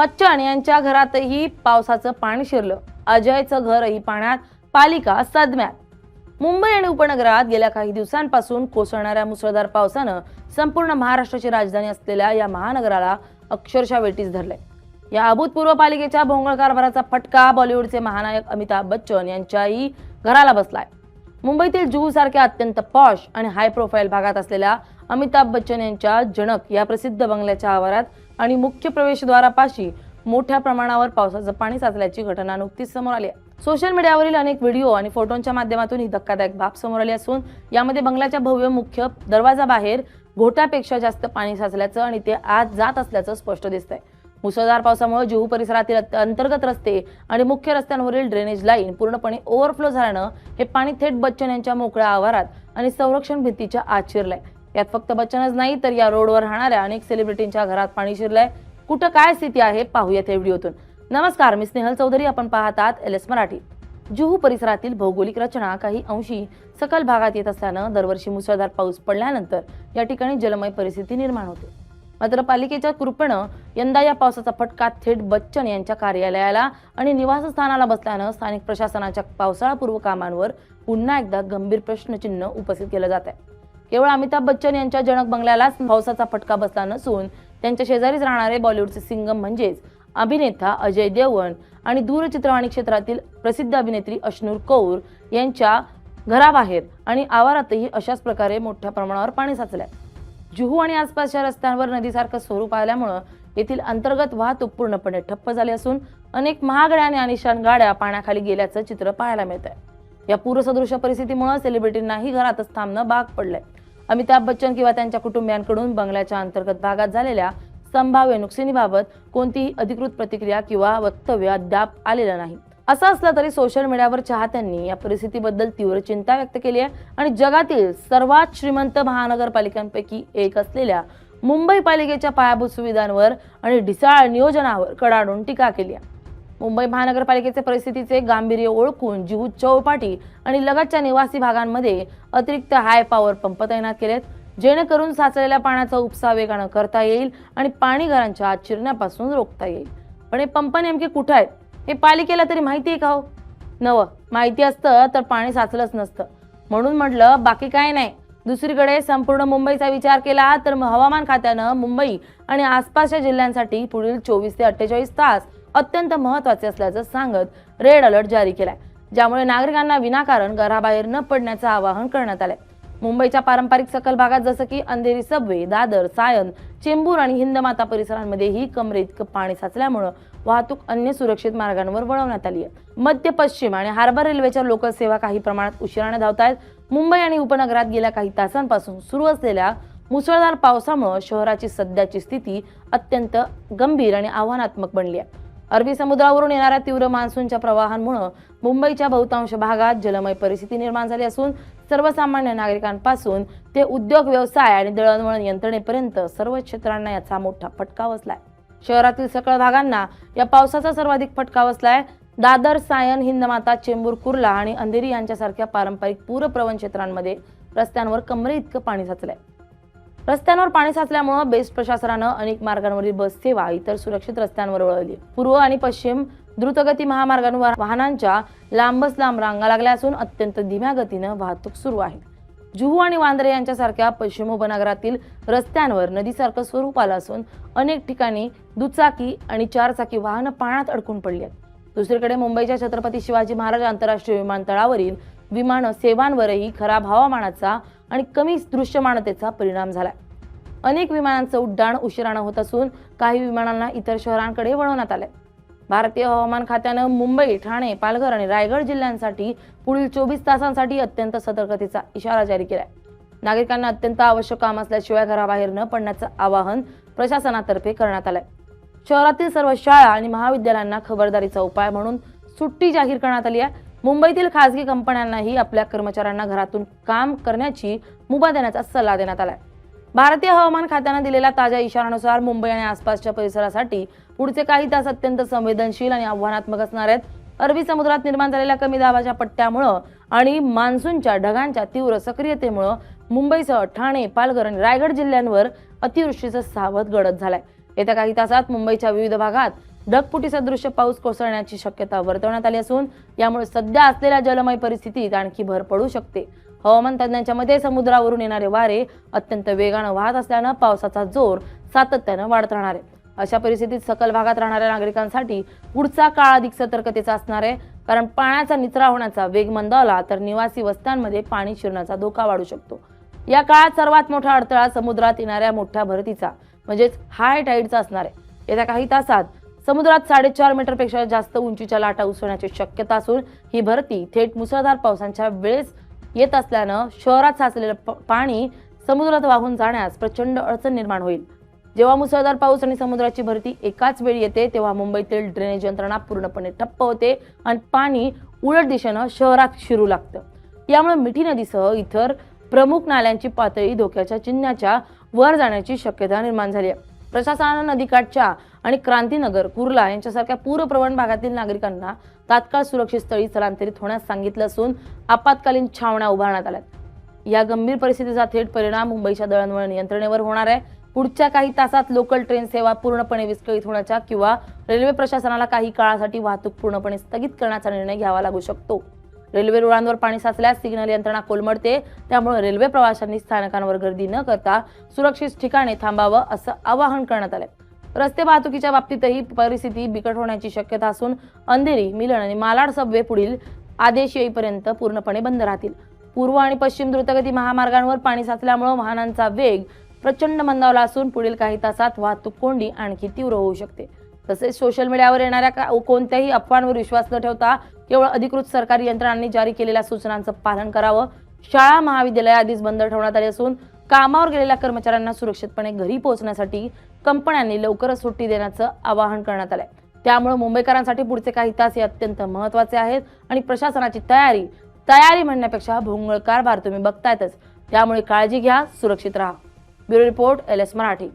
बच्चन यांच्या घरातही पावसाचं पाणी शिरलं। अजयचं घरही पाण्यात, पालिका सदम्यात। मुंबई आणि उपनगरात गेल्या काही दिवसांपासून कोसळणाऱ्या मुसळधार पावसानं संपूर्ण महाराष्ट्राची राजधानी असलेल्या या महानगराला अक्षरशः वेठीस धरले। या अभूतपूर्व पालिकेच्या भोंगळ कारभाराचा फटका बॉलिवूडचे महानायक अमिताभ बच्चन यांच्याही घराला बसलाय। मुंबईतील जुहू सारख्या अत्यंत पॉश आणि हाय प्रोफाईल भागात असलेल्या अमिताभ बच्चन यांच्या जनक या प्रसिद्ध बंगल्याच्या आवारात आणि मुख्य प्रवेशद्वारापाशी मोठ्या प्रमाणावर पावसाचं पाणी साचल्याची घटना नुकतीच समोर आली आहे। सोशल मीडियावरील अनेक व्हिडिओ आणि फोटोंच्या माध्यमातून ही धक्कादायक बाब समोर आली असून यामध्ये बंगल्याच्या भव्य मुख्य दरवाजाबाहेर घोट्यापेक्षा जास्त पाणी साचल्याचं आणि ते आत जात असल्याचं स्पष्ट दिसतंय। मुसळधार पावसामुळे जुहू परिसरातील अंतर्गत रस्ते आणि मुख्य रस्त्यांवरील ड्रेनेज लाईन पूर्णपणे ओव्हरफ्लो झाल्यानं हे पाणी थेट बच्चन यांच्या मोकळ्या आवारात आणि संरक्षण भिंतीच्या आत शिरलंय। यात फक्त बच्चनच नाही तर या रोडवर राहणाऱ्या अनेक सेलिब्रिटींच्या घरात पाणी शिरलंय। कुठं काय स्थिती आहे पाहूयात या व्हिडिओतून। नमस्कार, मी स्नेहल चौधरी, आपण पाहतात LS मराठी। जुहू परिसरातील भौगोलिक रचना काही अंशी सखल भागात येत असल्यानं दरवर्षी मुसळधार पाऊस पडल्यानंतर या ठिकाणी जलमय परिस्थिती निर्माण होते। मात्र पालिकेच्या कृपेनं यंदा या पावसाचा फटका थेट बच्चन यांच्या कार्यालयाला आणि निवासस्थानाला बसल्यानं स्थानिक प्रशासनाच्या पावसाळापूर्व कामांवर पुन्हा एकदा गंभीर प्रश्नचिन्ह उपस्थित केलं जात आहे। केवळ अमिताभ बच्चन यांच्या जनक बंगल्यालाच पावसाचा फटका बसला नसून त्यांच्या शेजारीच राहणारे बॉलिवूडचे सिंगम म्हणजेच अभिनेता अजय देवगण आणि दूरचित्रवाणी क्षेत्रातील प्रसिद्ध अभिनेत्री अश्नूर कौर यांच्या घराबाहेर आणि आवारातही अशाच प्रकारे मोठ्या प्रमाणावर पाणी साचलंय। जुहू आणि आसपासच्या रस्त्यांवर नदीसारखं स्वरूप आल्यामुळे येथील अंतर्गत वाहतूक पूर्णपणे ठप्प झाली असून अनेक महागड्या आणि आलिशान गाड्या पाण्याखाली गेल्याचं चित्र पाहायला मिळतंय। या पूरसदृश परिस्थितीमुळे सेलिब्रिटींनाही घरातच थांबणं भाग पडलंय। अमिताभ बच्चन किंवा त्यांच्या कुटुंबियांकडून बंगल्याच्या अंतर्गत भागात झालेल्या संभाव्य नुकसानीबाबत कोणतीही अधिकृत प्रतिक्रिया किंवा वक्तव्य अद्याप आलेलं नाही। असं असलं तरी सोशल मीडियावर चाहत्यांनी या परिस्थितीबद्दल तीव्र चिंता व्यक्त केली आहे आणि जगातील सर्वात श्रीमंत महानगरपालिकांपैकी एक असलेल्या मुंबई पालिकेच्या पायाभूत सुविधांवर आणि ढिसाळ नियोजनावर कडाडून टीका केली आहे। मुंबई महानगरपालिकेचे परिस्थितीचे गांभीर्य ओळखून जुहू चौपाटी आणि लगतच्या निवासी भागांमध्ये अतिरिक्त हाय पॉवर पंप तैनात केलेत, जेणेकरून साचलेल्या पाण्याचा उपसा वेगानं करता येईल आणि पाणी घरांच्या आत शिरण्यापासून रोखता येईल। पण हे पंप नेमके कुठे आहेत हे पालिकेला तरी माहिती आहे का हो? नवं, माहिती असतं तर पाणी साचलंच नसतं। म्हणून म्हटलं बाकी काय नाही। दुसरीकडे संपूर्ण मुंबईचा विचार केला तर हवामान खात्यानं मुंबई आणि आसपासच्या जिल्ह्यांसाठी पुढील 24 ते 48 तास अत्यंत महत्त्वाचे असल्याचं सांगत रेड अलर्ट जारी केलाय, ज्यामुळे नागरिकांना विनाकारण घराबाहेर न पडण्याचं आवाहन करण्यात आलंय। मुंबईच्या पारंपरिक सखल भागात जसं की अंधेरी सबवे, दादर, सायन, चेंबूर आणि हिंदमाता परिसरांमध्येही कमरे इतकं पाणी साचल्यामुळे वाहतूक अन्य सुरक्षित मार्गांवर वळवण्यात आली आहे। मध्य पश्चिम आणि हार्बर रेल्वेच्या लोकल सेवा काही प्रमाणात उशिराने धावत आहेत। मुंबई आणि उपनगरात गेल्या काही तासांपासून सुरू असलेल्या मुसळधार पावसामुळे शहराची सध्याची स्थिती अत्यंत गंभीर आणि आव्हानात्मक बनली आहे। अरबी समुद्रावरून येणाऱ्या तीव्र मान्सूनच्या प्रवाहांमुळे मुंबईच्या बहुतांश भागात जलमय परिस्थिती निर्माण झाली असून सर्वसामान्य नागरिकांपासून ते उद्योग व्यवसाय आणि दळणवळण यंत्रणेपर्यंत सर्व क्षेत्रांना याचा मोठा फटका बसलाय। शहरातील सकळ भागांना या पावसाचा सर्वाधिक फटका बसलाय। दादर, सायन, हिंदमाता, चेंबूर, कुर्ला आणि अंधेरी यांच्यासारख्या पारंपरिक पूरप्रवण क्षेत्रांमध्ये रस्त्यांवर कमरे इतकं पाणी साचलंय। रस्त्यांवर पाणी साचल्यामुळे बेस्ट प्रशासनानं अनेक मार्गांवरील बस सेवा इतर सुरक्षित रस्त्यांवर वळवली। पूर्व आणि पश्चिम द्रुतगती महामार्गांवर वाहनांच्या लांबच लांब रांगा लागल्या असून अत्यंत धीम्या गतीनं वाहतूक सुरू आहे। जुहू आणि वांद्रे यांच्यासारख्या पश्चिम उपनगरातील रस्त्यांवर नदीसारखं स्वरूप आलं असून अनेक ठिकाणी दुचाकी आणि चारचाकी वाहनं पाण्यात अडकून पडली आहेत। दुसरीकडे मुंबईच्या छत्रपती शिवाजी महाराज आंतरराष्ट्रीय विमानतळावरील विमान सेवांवरही खराब हवामानाचा आणि कमी दृश्यमानतेचा परिणाम झालाय। अनेक विमानांचं उड्डाण उशिरानं होत असून काही विमानांना इतर शहरांकडे वळवण्यात आलंय। भारतीय हवामान खात्यानं मुंबई, ठाणे, पालघर आणि रायगड जिल्ह्यांसाठी पुढील 24 तासांसाठी अत्यंत सतर्कतेचा इशारा जारी केलाय। नागरिकांना अत्यंत आवश्यक काम असल्याशिवाय घराबाहेर न पडण्याचं आवाहन प्रशासनातर्फे करण्यात आलंय। शहरातील सर्व शाळा आणि महाविद्यालयांना खबरदारीचा उपाय म्हणून सुट्टी जाहीर करण्यात आली आहे। मुंबईतील खासगी कंपन्यांनाही आपल्या कर्मचाऱ्यांना घरातून काम करण्याची मुभा देण्याचा सल्ला देण्यात आलाय। भारतीय हवामान खात्याने दिलेल्या ताज्या इशाऱ्यानुसार मुंबई आणि आसपासच्या परिसरासाठी पुढचे काही तास अत्यंत संवेदनशील आणि आव्हानात्मक असणार आहेत। अरबी समुद्रात निर्माण झालेल्या कमी दाबाच्या पट्ट्यामुळे आणि मान्सूनच्या ढगांच्या तीव्र सक्रियतेमुळे मुंबईसह ठाणे, पालघर आणि रायगड जिल्ह्यांवर अतिवृष्टीचा सावध गडद झालाय। येत्या काही तासात मुंबईच्या विविध भागात ढगफुटी सदृश्य पाऊस कोसळण्याची शक्यता वर्तवण्यात आली असून यामुळे सध्या असलेल्या जलमय परिस्थितीत आणखी भर पडू शकते। हवामान तज्ज्ञांच्या मते समुद्रावरून येणारे वारे अत्यंत वेगाने वाहत असल्याने पावसाचा जोर सातत्याने वाढत राहणार आहे। अशा परिस्थितीत सखल भागात राहणाऱ्या नागरिकांसाठी पुढचा काळ अधिक सतर्कतेचा असणार आहे, कारण पाण्याचा निचरा होण्याचा वेग मंदावला तर निवासी वस्त्यांमध्ये पाणी शिरण्याचा धोका वाढू शकतो। या काळात सर्वात मोठा अडथळा समुद्रात येणाऱ्या मोठ्या भरतीचा म्हणजेच हाय टाईडचा असणार आहे। येत्या काही तासात समुद्रात 4.5 मीटरपेक्षा जास्त उंचीच्या लाटा उसळण्याची शक्यता असून ही भरती थेट मुसळधार पावसाच्या वेळेस येत असल्यानं शहरात साचलेलं पाणी समुद्रात वाहून जाण्यास प्रचंड अडचण निर्माण होईल। जेव्हा मुसळधार पाऊस आणि समुद्राची भरती एकाच वेळी येते तेव्हा मुंबईतील ड्रेनेज यंत्रणा पूर्णपणे ठप्प होते आणि पाणी उलट दिशेनं शहरात शिरू लागतं। यामुळे मिठी नदीसह इतर प्रमुख नाल्यांची पातळी धोक्याच्या चिन्हाच्या वर जाण्याची शक्यता निर्माण झाली आहे। प्रशासनानं नदीकाठच्या आणि क्रांतीनगर, कुर्ला यांच्यासारख्या पूरप्रवण भागातील नागरिकांना तात्काळ सुरक्षित स्थळी स्थलांतरित होण्यास सांगितलं असून आपत्कालीन छावण्या उभारण्यात आल्यात। या गंभीर परिस्थितीचा थेट परिणाम मुंबईच्या दळणवळण यंत्रणेवर होणार आहे। पुढच्या काही तासात लोकल ट्रेन सेवा पूर्णपणे विस्कळीत होण्याचा किंवा रेल्वे प्रशासनाला काही काळासाठी वाहतूक पूर्णपणे स्थगित करण्याचा निर्णय घ्यावा लागू शकतो। रेल्वे रुळांवर पाणी साचल्यास सिग्नल यंत्रणा कोलमडते, त्यामुळे रेल्वे प्रवाशांनी स्थानकांवर गर्दी न करता सुरक्षित ठिकाणी थांबावं असं आवाहन करण्यात आलंय। रस्ते वाहतुकीच्या बाबतीतही परिस्थिती बिकट होण्याची शक्यता असून अंधेरी, मिलन आणि मालाड सबवे पुढील आदेश येईपर्यंत पूर्णपणे बंद राहतील। पूर्व आणि पश्चिम द्रुतगती महामार्गांवर पाणी साचल्यामुळे वाहनांचा वेग प्रचंड मंदावला असून पुढील काही तासात वाहतूक कोंडी आणखी तीव्र होऊ शकते। तसेच सोशल मीडियावर येणाऱ्या कोणत्याही अफवांवर विश्वास न ठेवता केवळ अधिकृत सरकारी यंत्रणांनी जारी केलेल्या सूचनांचं पालन करावं। शाळा, महाविद्यालय आधीच बंद ठेवण्यात आली असून कामावर गेलेल्या कर्मचाऱ्यांना सुरक्षितपणे घरी पोहोचण्यासाठी कंपन्यांनी लवकरच सुट्टी देण्याचं आवाहन करण्यात आलंय। त्यामुळे मुंबईकरांसाठी पुढचे काही तास हे अत्यंत महत्त्वाचे आहेत आणि प्रशासनाची तयारी म्हणण्यापेक्षा भोंगळ कारभार तुम्ही बघतायतच। त्यामुळे काळजी घ्या, सुरक्षित राहा। Bureau report, LS Marathi.